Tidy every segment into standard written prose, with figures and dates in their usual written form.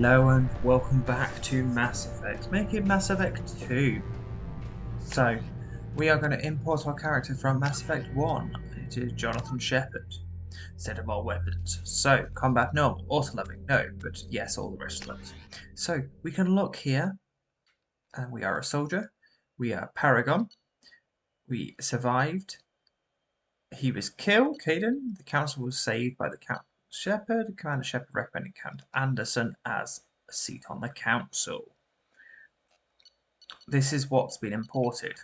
Hello and welcome back to Mass Effect, making Mass Effect 2. So, we are going to import our character from Mass Effect 1 into Jonathan Shepard. Set of our weapons. So, combat normal, auto-leveling, no, but yes, all the rest of those. So, we can look here, and we are a soldier. We are Paragon. We survived. He was killed, Caden. The council was saved by the Count Shepard. Commander Shepard recommended Count Anderson as a seat on the council. This is what's been imported.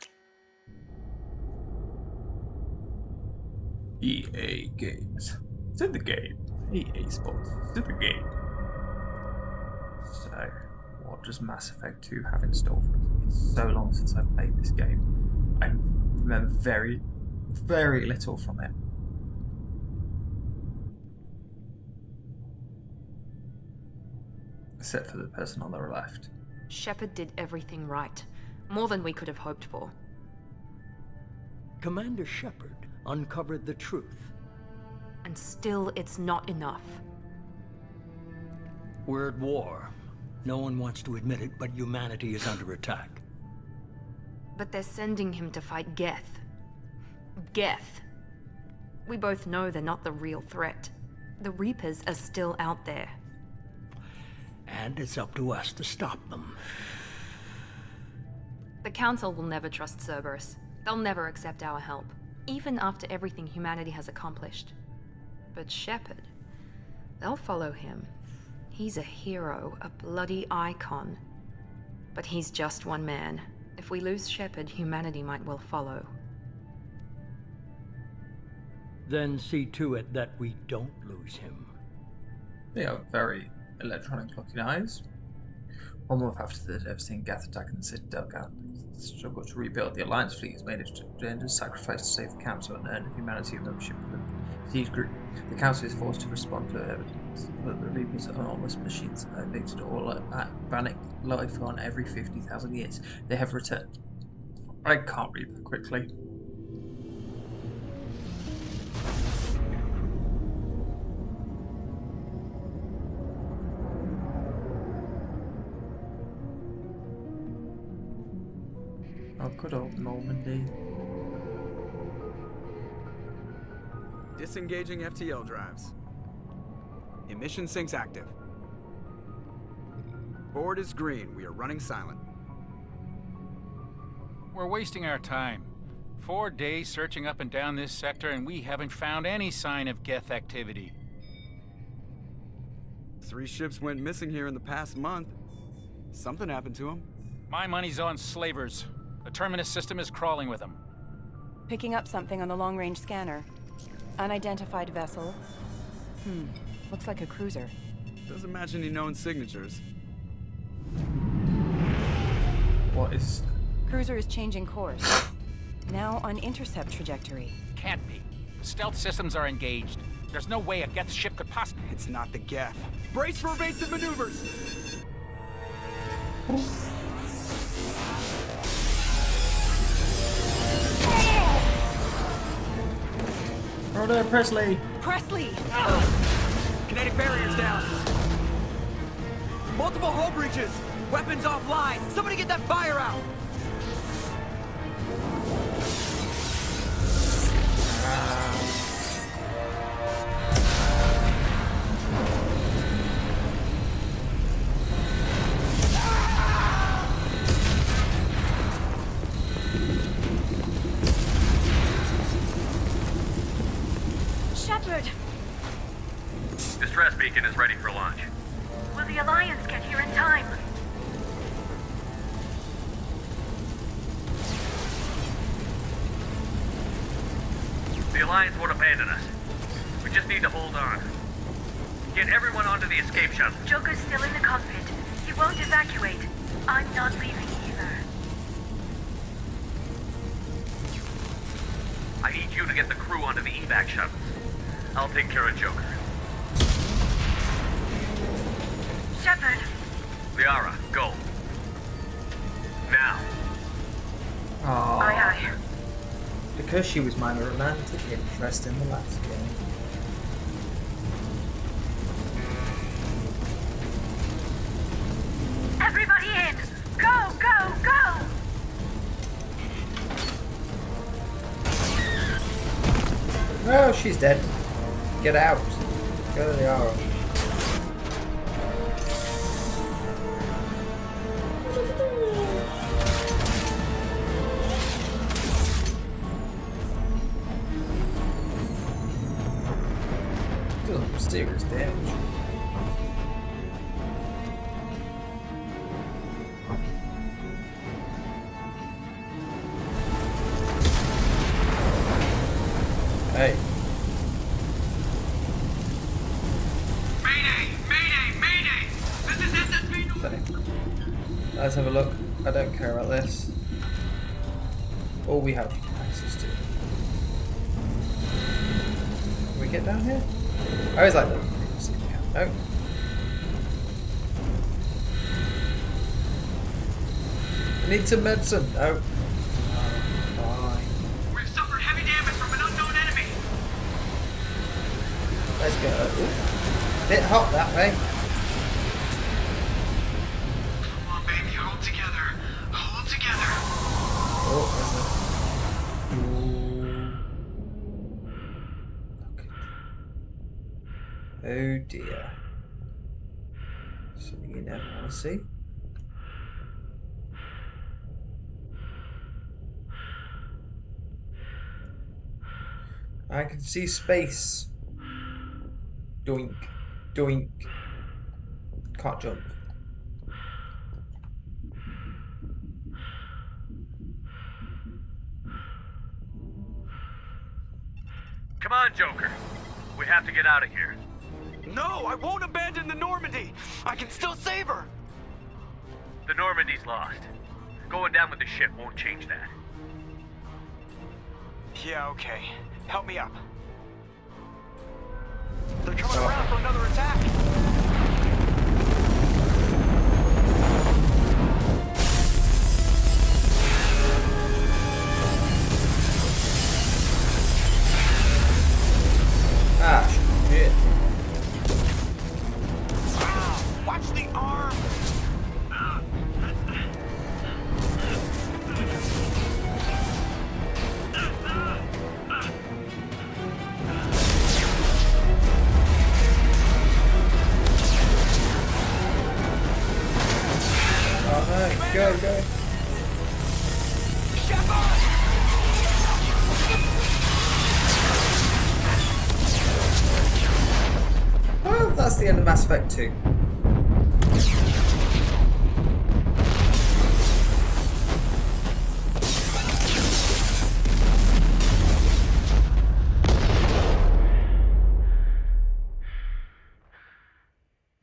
EA Games. It's in the game. EA Sports. It's in the game. So, what does Mass Effect 2 have in store for us? It's so long since I've played this game. I remember very, very little from it. Except for the person on the left. Shepard did everything right. More than we could have hoped for. Commander Shepard uncovered the truth. And still, it's not enough. We're at war. No one wants to admit it, but humanity is under attack. But they're sending him to fight Geth. Geth. We both know they're not the real threat. The Reapers are still out there. And it's up to us to stop them. The Council will never trust Cerberus. They'll never accept our help, even after everything humanity has accomplished. But Shepard, they'll follow him. He's a hero, a bloody icon. But he's just one man. If we lose Shepard, humanity might well follow. Then see to it that we don't lose him. They are very electronic looking eyes. 1 month after the devastating Geth attack in the Citadel, the struggle to rebuild the Alliance fleet has made a sacrifice to save the Council and earn humanity and membership of the siege group. The Council is forced to respond to evidence that the Reapers' enormous machines have evicted all organic life on every 50,000 years. They have returned. I can't read that quickly. Oh, good old Normandy. Disengaging FTL drives. Emission sinks active. Board is green. We are running silent. We're wasting our time. 4 days searching up and down this sector, and we haven't found any sign of Geth activity. 3 ships went missing here in the past month. Something happened to them. My money's on slavers. The Terminus system is crawling with them. Picking up something on the long-range scanner. Unidentified vessel. Looks like a cruiser. Doesn't match any known signatures. What is... Cruiser is changing course. Now on intercept trajectory. Can't be. The stealth systems are engaged. There's no way a Geth ship could possibly... It's not the Geth. Brace for evasive maneuvers! Oh there, Presley! Presley! Kinetic barriers down! Multiple hull breaches! Weapons offline! Somebody get that fire out! Shepard! Distress beacon is ready for launch. Will the Alliance get here in time? The Alliance won't abandon us. We just need to hold on. Get everyone onto the escape shuttle. Joker's still in the cockpit. He won't evacuate. I'm not leaving either. I need you to get the crew onto the evac shuttles. I'll take care of Joker. Shepard! Liara, go. Now. Aww. Aye aye. Because she was my romantic interest in the last game. Everybody in! Go, go, go! Oh, she's dead. Get out. Go to the arrow. Doing serious damage. Hey. Mayday! Mayday! Mayday! This is SSB. Okay. Let's have a look. I don't care about this. All we have access to. Can we get down here? I always like that. No. I need some medicine. No. We've suffered heavy damage from an unknown enemy. Let's go. Ooh. Bit hot that way. Come on, baby, hold together. Hold together. Oh, there's a... Look. Oh dear. Something you never want to see. I can see space. Doink. Doink. Can't jump. Come on, Joker. We have to get out of here. No, I won't abandon the Normandy. I can still save her. The Normandy's lost. Going down with the ship won't change that. Yeah, okay. Help me up. They're coming around for another attack. Ah, shit. Watch the arm. Oh no, go, go. Well, that's the end of Mass Effect 2.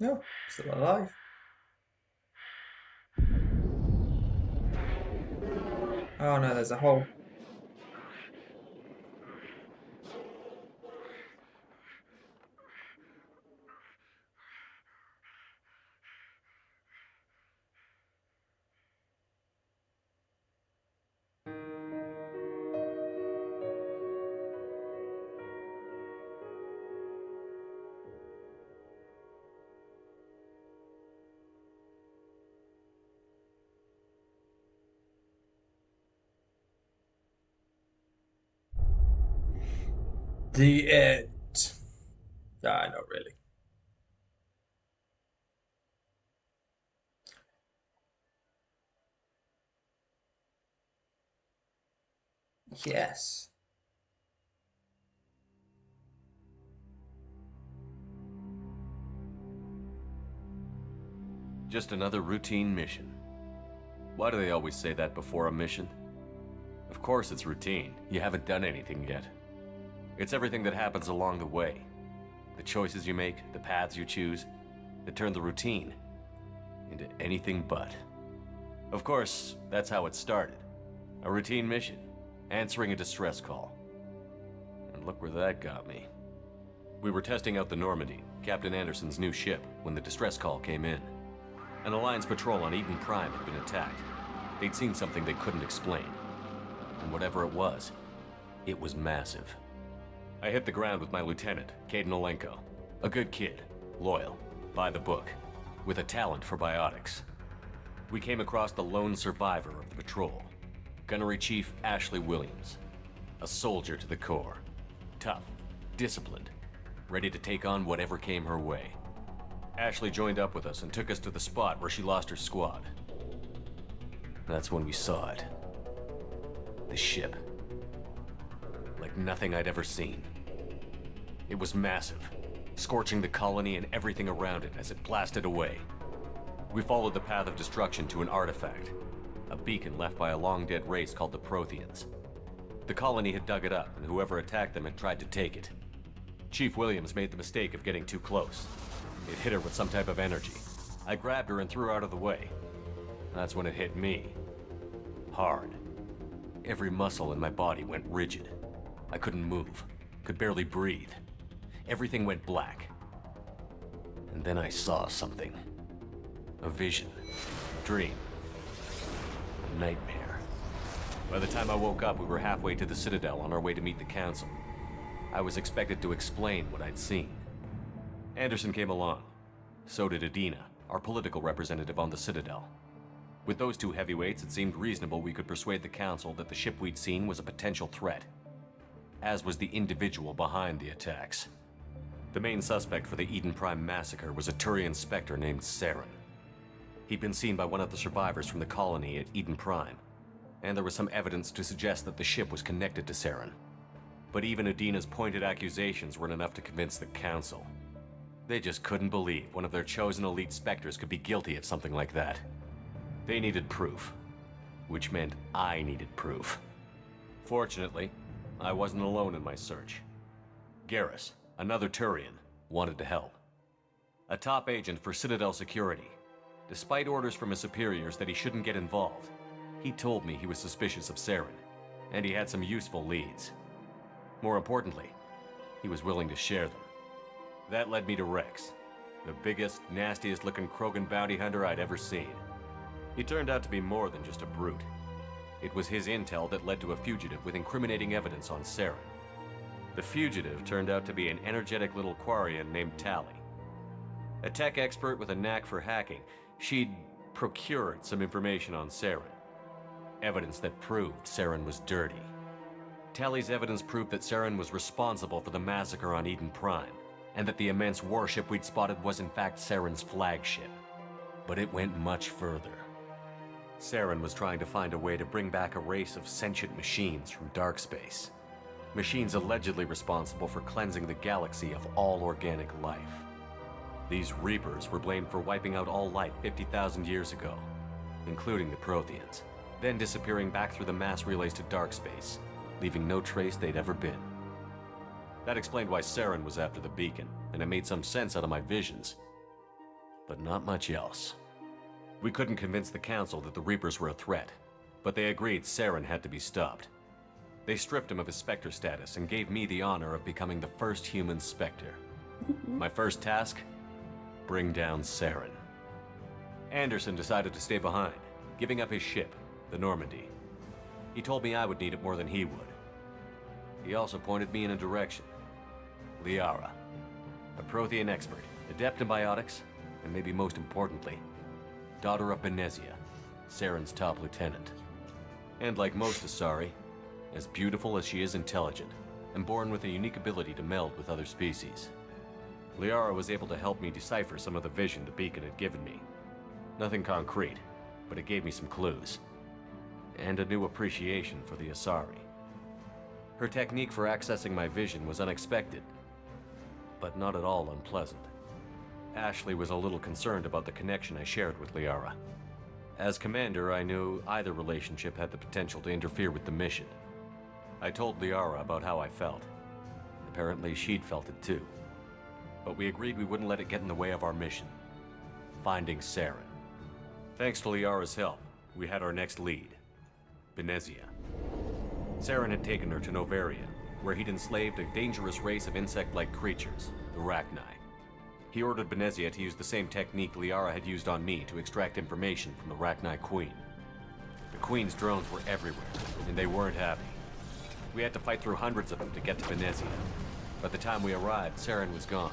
No, still alive. Oh no, there's a hole. The end. Nah, not really. Yes. Just another routine mission. Why do they always say that before a mission? Of course it's routine. You haven't done anything yet. It's everything that happens along the way. The choices you make, the paths you choose, that turn the routine into anything but. Of course, that's how it started. A routine mission, answering a distress call. And look where that got me. We were testing out the Normandy, Captain Anderson's new ship, when the distress call came in. An Alliance patrol on Eden Prime had been attacked. They'd seen something they couldn't explain. And whatever it was massive. I hit the ground with my lieutenant, Caden Olenko. A good kid, loyal, by the book, with a talent for biotics. We came across the lone survivor of the patrol, Gunnery Chief Ashley Williams. A soldier to the core. Tough, disciplined, ready to take on whatever came her way. Ashley joined up with us and took us to the spot where she lost her squad. That's when we saw it. The ship. Like nothing I'd ever seen. It was massive, scorching the colony and everything around it as it blasted away. We followed the path of destruction to an artifact, a beacon left by a long-dead race called the Protheans. The colony had dug it up, and whoever attacked them had tried to take it. Chief Williams made the mistake of getting too close. It hit her with some type of energy. I grabbed her and threw her out of the way. That's when it hit me. Hard. Every muscle in my body went rigid. I couldn't move, could barely breathe. Everything went black. And then I saw something. A vision. A dream. A nightmare. By the time I woke up, we were halfway to the Citadel on our way to meet the Council. I was expected to explain what I'd seen. Anderson came along. So did Adina, our political representative on the Citadel. With those two heavyweights, it seemed reasonable we could persuade the Council that the ship we'd seen was a potential threat. As was the individual behind the attacks. The main suspect for the Eden Prime massacre was a Turian Spectre named Saren. He'd been seen by one of the survivors from the colony at Eden Prime, and there was some evidence to suggest that the ship was connected to Saren. But even Adina's pointed accusations weren't enough to convince the Council. They just couldn't believe one of their chosen elite Spectres could be guilty of something like that. They needed proof, which meant I needed proof. Fortunately, I wasn't alone in my search. Garrus, another Turian, wanted to help. A top agent for Citadel Security. Despite orders from his superiors that he shouldn't get involved, he told me he was suspicious of Saren, and he had some useful leads. More importantly, he was willing to share them. That led me to Rex, the biggest, nastiest looking Krogan bounty hunter I'd ever seen. He turned out to be more than just a brute. It was his intel that led to a fugitive with incriminating evidence on Saren. The fugitive turned out to be an energetic little Quarian named Tally. A tech expert with a knack for hacking, she'd procured some information on Saren. Evidence that proved Saren was dirty. Tally's evidence proved that Saren was responsible for the massacre on Eden Prime, and that the immense warship we'd spotted was in fact Saren's flagship. But it went much further. Saren was trying to find a way to bring back a race of sentient machines from dark space. Machines allegedly responsible for cleansing the galaxy of all organic life. These Reapers were blamed for wiping out all life 50,000 years ago, including the Protheans, then disappearing back through the mass relays to dark space, leaving no trace they'd ever been. That explained why Saren was after the beacon, and it made some sense out of my visions. But not much else. We couldn't convince the Council that the Reapers were a threat, but they agreed Saren had to be stopped. They stripped him of his Spectre status and gave me the honor of becoming the first human Spectre. My first task? Bring down Saren. Anderson decided to stay behind, giving up his ship, the Normandy. He told me I would need it more than he would. He also pointed me in a direction. Liara, a Prothean expert, adept in biotics, and maybe most importantly, daughter of Benezia, Saren's top lieutenant. And like most Asari, as beautiful as she is intelligent, and born with a unique ability to meld with other species. Liara was able to help me decipher some of the vision the beacon had given me. Nothing concrete, but it gave me some clues. And a new appreciation for the Asari. Her technique for accessing my vision was unexpected, but not at all unpleasant. Ashley was a little concerned about the connection I shared with Liara. As commander, I knew either relationship had the potential to interfere with the mission. I told Liara about how I felt. Apparently, she'd felt it too. But we agreed we wouldn't let it get in the way of our mission. Finding Saren. Thanks to Liara's help, we had our next lead. Benezia. Saren had taken her to Novaria, where he'd enslaved a dangerous race of insect-like creatures, the Rachni. He ordered Benezia to use the same technique Liara had used on me to extract information from the Rachni Queen. The Queen's drones were everywhere, and they weren't happy. We had to fight through hundreds of them to get to Benezia. By the time we arrived, Saren was gone.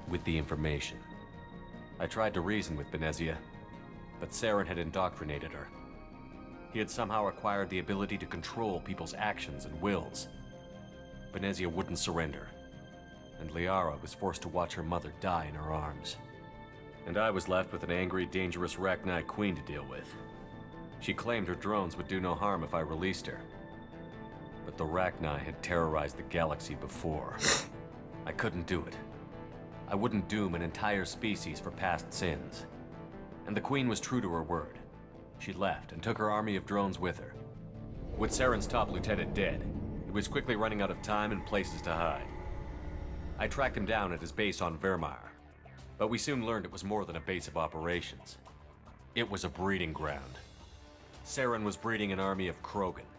With the information. I tried to reason with Benezia, but Saren had indoctrinated her. He had somehow acquired the ability to control people's actions and wills. Venezia wouldn't surrender, and Liara was forced to watch her mother die in her arms. And I was left with an angry, dangerous Rachni queen to deal with. She claimed her drones would do no harm if I released her. But the Rachni had terrorized the galaxy before. I couldn't do it. I wouldn't doom an entire species for past sins. And the queen was true to her word. She left and took her army of drones with her. With Saren's top lieutenant dead, it was quickly running out of time and places to hide. I tracked him down at his base on Vermeer, but we soon learned it was more than a base of operations. It was a breeding ground. Saren was breeding an army of Krogan.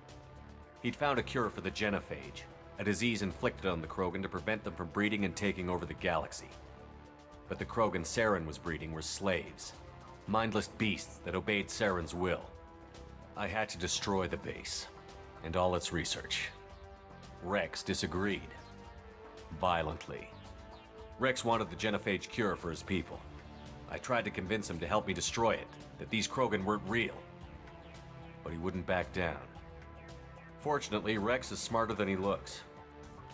He'd found a cure for the genophage, a disease inflicted on the Krogan to prevent them from breeding and taking over the galaxy. But the Krogan Saren was breeding were slaves, mindless beasts that obeyed Saren's will. I had to destroy the base, and all its research. Rex disagreed. Violently. Rex wanted the genophage cure for his people. I tried to convince him to help me destroy it, that these Krogan weren't real. But he wouldn't back down. Fortunately, Rex is smarter than he looks.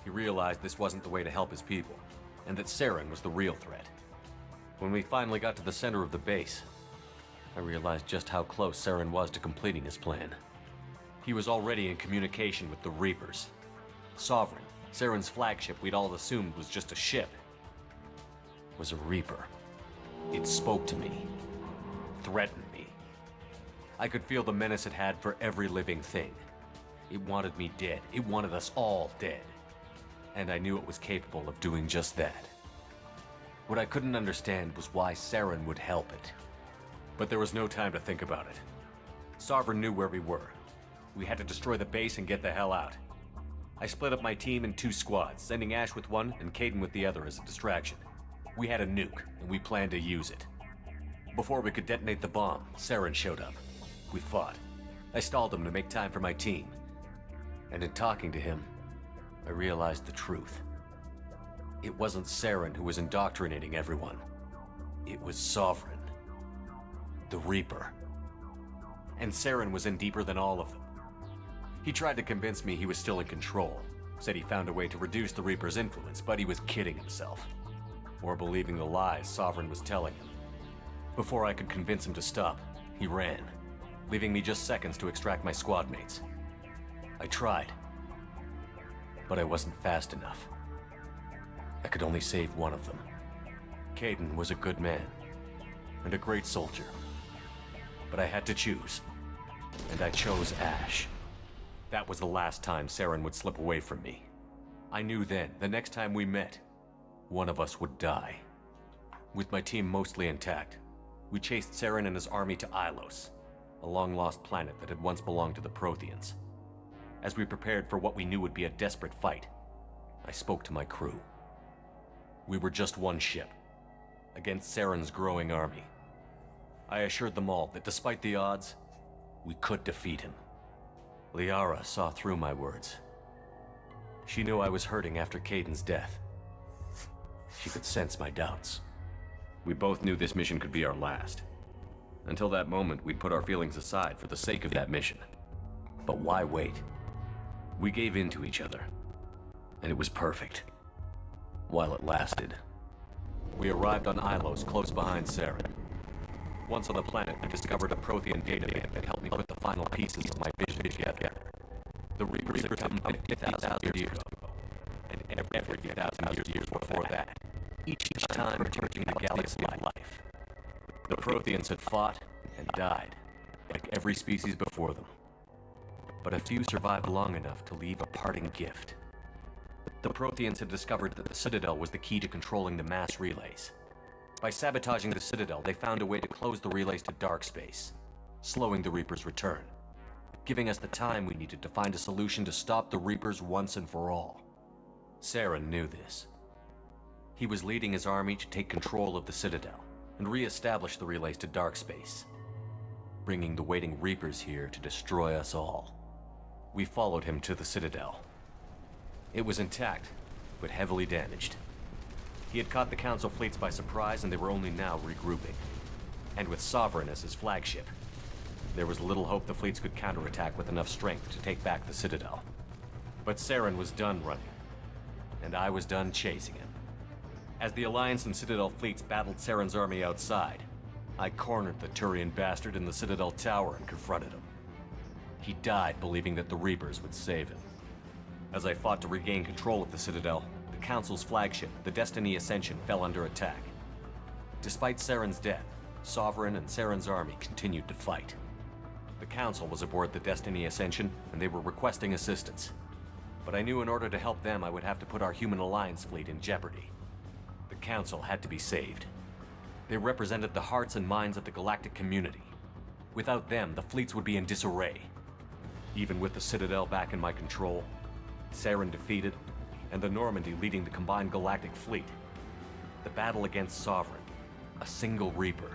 He realized this wasn't the way to help his people, and that Saren was the real threat. When we finally got to the center of the base, I realized just how close Saren was to completing his plan. He was already in communication with the Reapers. Sovereign, Saren's flagship we'd all assumed was just a ship, was a Reaper. It spoke to me, threatened me. I could feel the menace it had for every living thing. It wanted me dead. It wanted us all dead. And I knew it was capable of doing just that. What I couldn't understand was why Saren would help it. But there was no time to think about it. Sovereign knew where we were. We had to destroy the base and get the hell out. I split up my team in 2 squads, sending Ash with one and Kaidan with the other as a distraction. We had a nuke, and we planned to use it. Before we could detonate the bomb, Saren showed up. We fought. I stalled him to make time for my team. And in talking to him, I realized the truth. It wasn't Saren who was indoctrinating everyone. It was Sovereign. The Reaper. And Saren was in deeper than all of them. He tried to convince me he was still in control. Said he found a way to reduce the Reaper's influence, but he was kidding himself. Or believing the lies Sovereign was telling him. Before I could convince him to stop, he ran, leaving me just seconds to extract my squad mates. I tried, but I wasn't fast enough. I could only save one of them. Kaidan was a good man, and a great soldier. But I had to choose, and I chose Ash. That was the last time Saren would slip away from me. I knew then, the next time we met, one of us would die. With my team mostly intact, we chased Saren and his army to Ilos, a long-lost planet that had once belonged to the Protheans. As we prepared for what we knew would be a desperate fight, I spoke to my crew. We were just one ship, against Saren's growing army. I assured them all that despite the odds, we could defeat him. Liara saw through my words. She knew I was hurting after Kaidan's death. She could sense my doubts. We both knew this mission could be our last. Until that moment, we'd put our feelings aside for the sake of that mission. But why wait? We gave in to each other, and it was perfect. While it lasted. We arrived on Ilos, close behind Saren. Once on the planet, I discovered a Prothean database that helped me put the final pieces of my vision together. The Reapers had come 50,000 years ago, and every 50,000 years before that, each time changing the galaxy of life. The Protheans had fought and died, like every species before them. But a few survived long enough to leave a parting gift. The Protheans had discovered that the Citadel was the key to controlling the mass relays. By sabotaging the Citadel, they found a way to close the relays to dark space, slowing the Reapers' return, giving us the time we needed to find a solution to stop the Reapers once and for all. Saren knew this. He was leading his army to take control of the Citadel and re-establish the relays to dark space, bringing the waiting Reapers here to destroy us all. We followed him to the Citadel. It was intact, but heavily damaged. He had caught the Council fleets by surprise, and they were only now regrouping. and with Sovereign as his flagship. There was little hope the fleets could counterattack with enough strength to take back the Citadel. But Saren was done running, and I was done chasing him. As the Alliance and Citadel fleets battled Saren's army outside, I cornered the Turian bastard in the Citadel tower and confronted him. He died believing that the Reapers would save him. As I fought to regain control of the Citadel, the Council's flagship, the Destiny Ascension, fell under attack. Despite Saren's death, Sovereign and Saren's army continued to fight. The Council was aboard the Destiny Ascension, and they were requesting assistance. But I knew in order to help them, I would have to put our human Alliance fleet in jeopardy. The Council had to be saved. They represented the hearts and minds of the galactic community. Without them, the fleets would be in disarray. Even with the Citadel back in my control, Saren defeated, and the Normandy leading the combined galactic fleet, the battle against Sovereign, a single Reaper,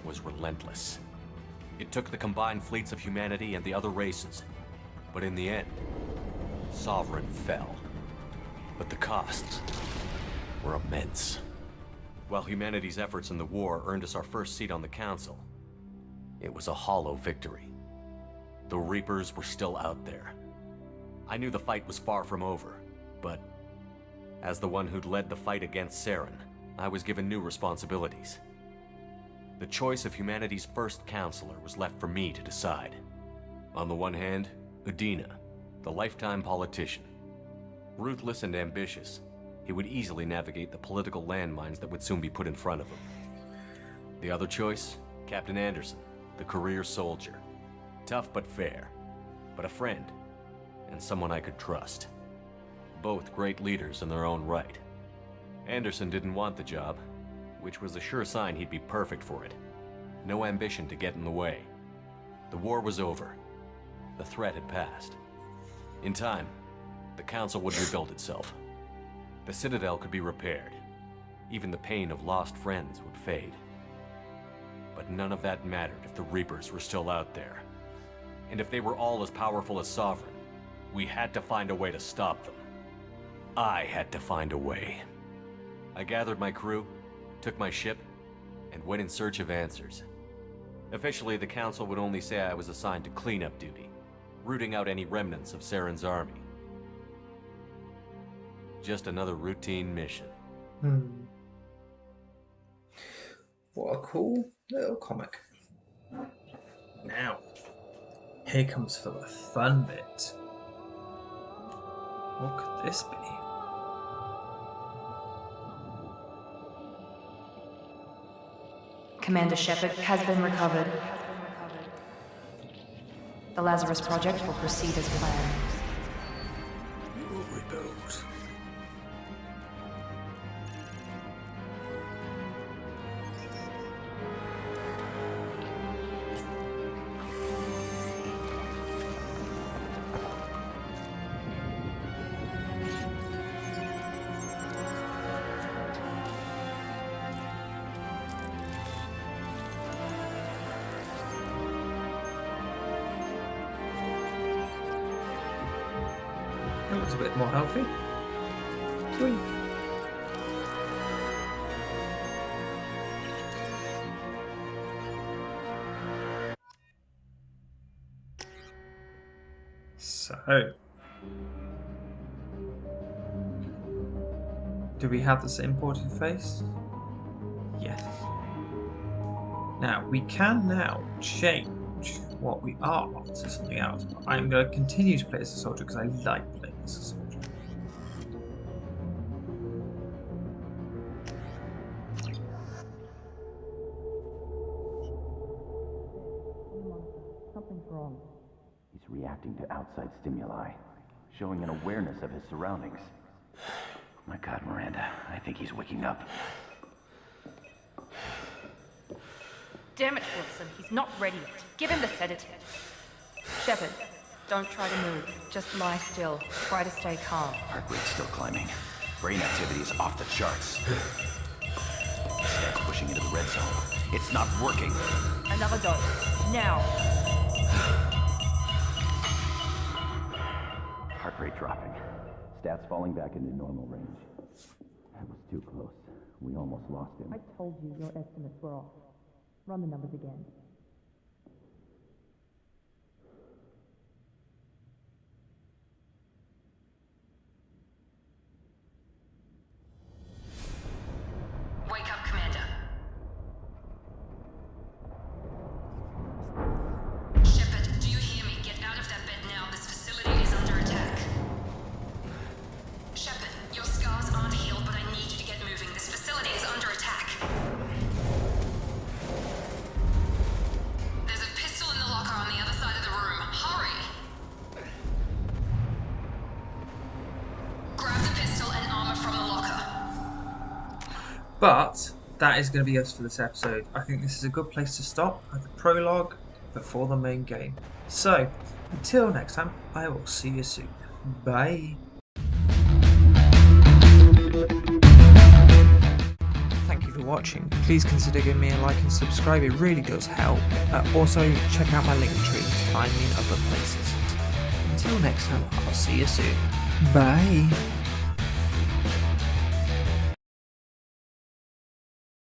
was relentless. It took the combined fleets of humanity and the other races, but in the end, Sovereign fell. But the costs were immense. While humanity's efforts in the war earned us our first seat on the Council, it was a hollow victory. The Reapers were still out there. I knew the fight was far from over, but as the one who'd led the fight against Saren, I was given new responsibilities. The choice of humanity's first counselor was left for me to decide. On the one hand, Udina, the lifetime politician. Ruthless and ambitious, he would easily navigate the political landmines that would soon be put in front of him. The other choice, Captain Anderson, the career soldier. Tough but fair, but a friend, and someone I could trust. Both great leaders in their own right. Anderson didn't want the job, which was a sure sign he'd be perfect for it. No ambition to get in the way. The war was over. The threat had passed. In time, the Council would rebuild itself. The Citadel could be repaired. Even the pain of lost friends would fade. But none of that mattered if the Reapers were still out there. And if they were all as powerful as Sovereign, we had to find a way to stop them. I had to find a way. I gathered my crew, took my ship, and went in search of answers. Officially, the Council would only say I was assigned to cleanup duty, rooting out any remnants of Saren's army. Just another routine mission. What a cool little comic. Now, here comes for the fun bit. What could this be? Commander Shepard has been recovered. The Lazarus Project will proceed as planned. We will rebuild. That looks a bit more healthy. Sweet. So, do we have the same portrait face? Yes. Now, we can now change what we are to something else, but I'm going to continue to play as a soldier because I like playing as a soldier. Something's wrong. He's reacting to outside stimuli, showing an awareness of his surroundings. My God, Miranda, I think he's waking up. Damn it, Wilson, he's not ready yet. Give him the sedative. Shepard, don't try to move. Just lie still. Try to stay calm. Heart rate's still climbing. Brain activity is off the charts. Stats pushing into the red zone. It's not working. Another dose. Now. Heart rate dropping. Stats falling back into normal range. That was too close. We almost lost him. I told you your estimates were off. Run the numbers again. Wake up, Commander. Shepard, do you hear me? Get out of that bed now. This facility is under attack. Shepard, your scars aren't healed, but I need you to get moving. This facility is under attack. There's a pistol in the locker on the other side of the room. Hurry! Grab the pistol and armor from the locker. But that is going to be us for this episode. I think this is a good place to stop at the prologue before the main game. So, until next time, I will see you soon. Bye. Thank you for watching. Please consider giving me a like and subscribe, it really does help. Also, check out my Linktree to find me in other places. Until next time, I'll see you soon. Bye.